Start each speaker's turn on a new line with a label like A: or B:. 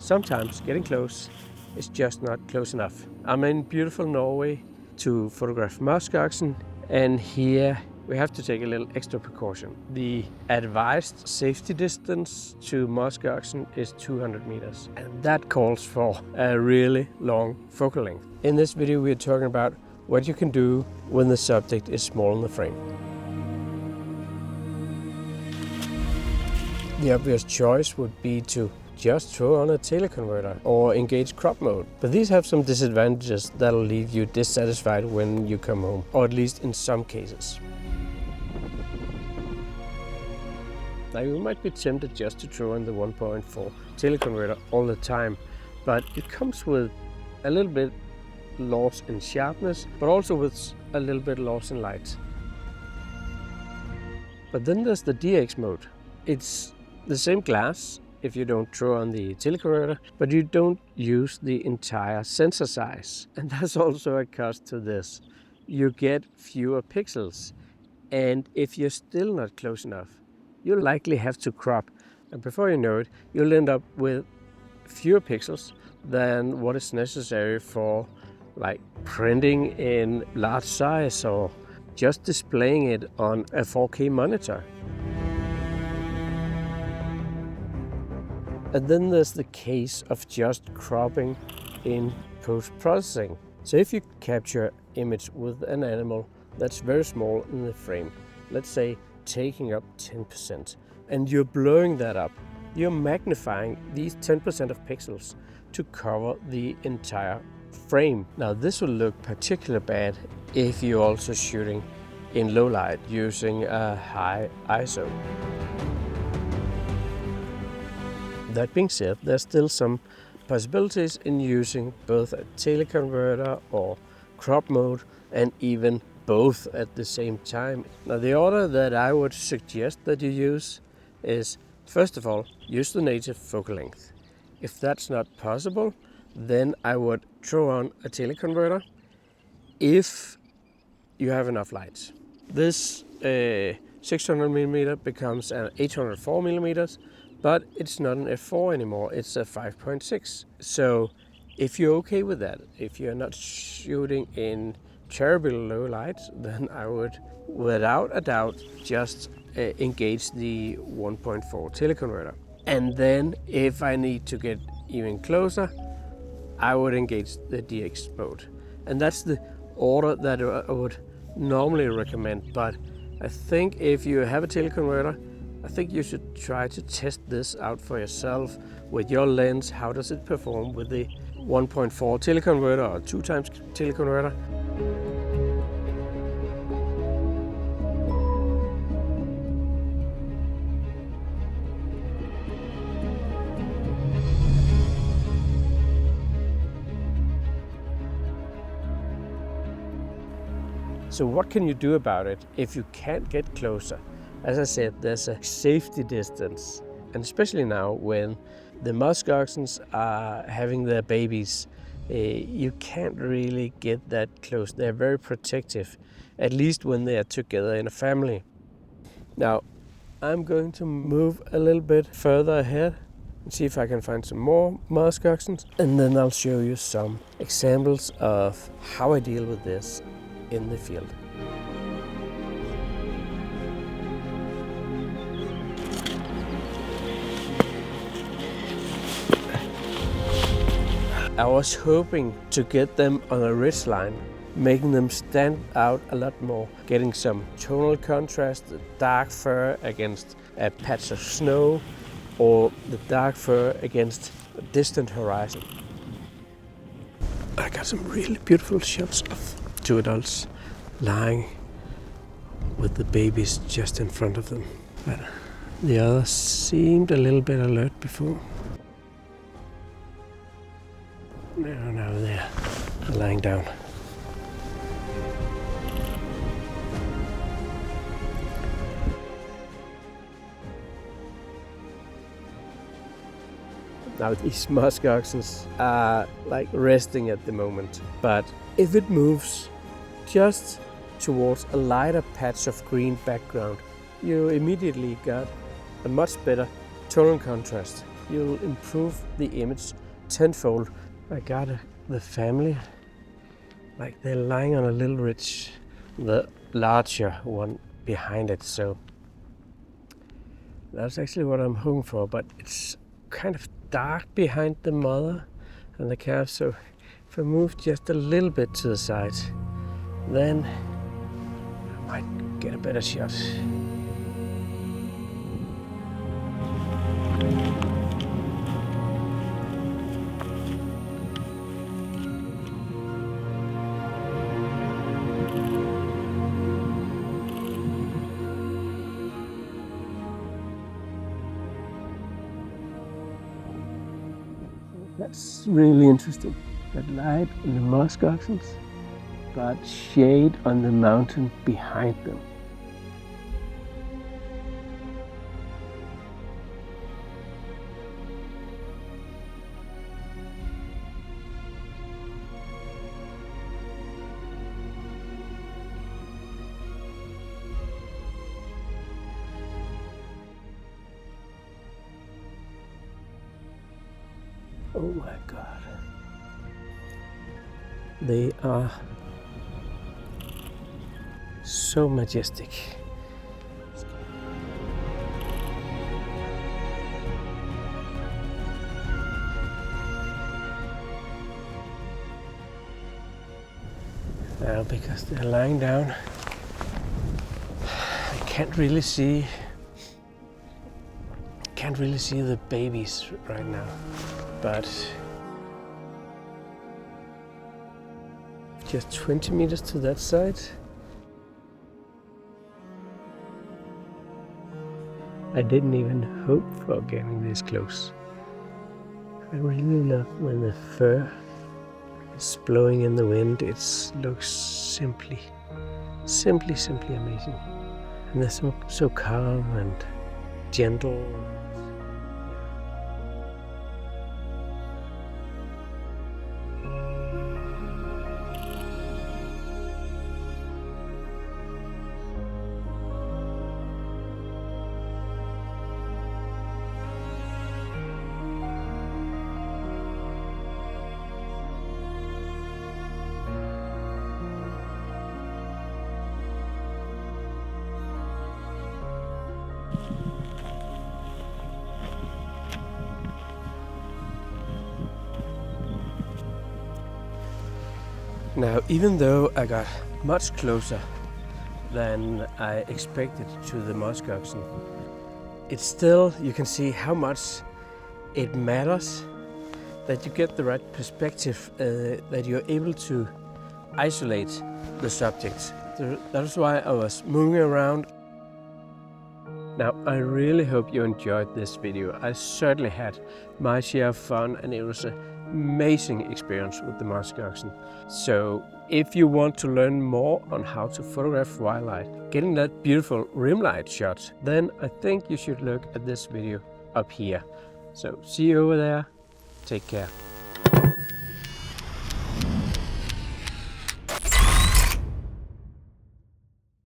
A: sometimes getting close is just not close enough. I'm in beautiful Norway to photograph Musk Oxen, and here we have to take a little extra precaution. The advised safety distance to Musk Oxen is 200 meters, and that calls for a really long focal length. In this video we are talking about what you can do when the subject is small in the frame. The obvious choice would be to just throw on a teleconverter or engage crop mode. But these have some disadvantages that'll leave you dissatisfied when you come home, or at least in some cases. Now you might be tempted just to throw in the 1.4 teleconverter all the time, but it comes with a little bit loss in sharpness, but also with a little bit loss in light. But then there's the DX mode. It's the same glass if you don't throw on the teleconverter, but you don't use the entire sensor size. And there's also a cost to this. You get fewer pixels, and if you're still not close enough, you'll likely have to crop, and before you know it, you'll end up with fewer pixels than what is necessary for like printing in large size or just displaying it on a 4K monitor. And then there's the case of just cropping in post-processing. So if you capture image with an animal that's very small in the frame, let's say taking up 10%, and you're blowing that up, you're magnifying these 10% of pixels to cover the entire frame. Now this will look particularly bad if you're also shooting in low light using a high ISO. That being said, there's still some possibilities in using both a teleconverter or crop mode, and even both at the same time. Now the order that I would suggest that you use is, first of all, use the native focal length. If that's not possible, then I would throw on a teleconverter if you have enough light. This 600mm becomes an 804mm, but it's not an f4 anymore, it's a 5.6. So if you're okay with that, if you're not shooting in terribly low light, then I would, without a doubt, just engage the 1.4 teleconverter. And then if I need to get even closer, I would engage the DX mode. And that's the order that I would normally recommend. But I think if you have a teleconverter, I think you should try to test this out for yourself with your lens. How does it perform with the 1.4 teleconverter or 2x teleconverter? So what can you do about it if you can't get closer? As I said, there's a safety distance, and especially now when the Musk Oxens are having their babies, you can't really get that close. They're very protective, at least when they are together in a family. Now, I'm going to move a little bit further ahead and see if I can find some more Musk Oxens, and then I'll show you some examples of how I deal with this in the field. I was hoping to get them on a ridge line, making them stand out a lot more, getting some tonal contrast, the dark fur against a patch of snow, or the dark fur against a distant horizon. I got some really beautiful shots of two adults lying with the babies just in front of them. But the others seemed a little bit alert before. Now they're lying down. Now these Musk Oxens are like resting at the moment, but if it moves just towards a lighter patch of green background, you immediately got a much better tonal contrast. you'll improve the image tenfold. I got the family, like they're lying on a little ridge, the larger one behind it, so that's actually what I'm hoping for, but it's kind of dark behind the mother and the calf, so if I move just a little bit to the side, then I might get a better shot. That's really interesting. That light on the Musk Oxen, but shade on the mountain behind them. Oh my God. They are so majestic. Now, because they're lying down, I can't really see the babies right now, but just 20 meters to that side, I didn't even hope for getting this close. I really love when the fur is blowing in the wind. It looks simply amazing. And they're so calm and gentle. Now, even though I got much closer than I expected to the Musk Oxen, it's still, you can see how much it matters that you get the right perspective, that you're able to isolate the subjects. That's why I was moving around. Now, I really hope you enjoyed this video. I certainly had my share of fun, and it was an amazing experience with the Musk Oxen. So if you want to learn more on how to photograph wildlife, getting that beautiful rim light shot, then I think you should look at this video up here. So see you over there. Take care.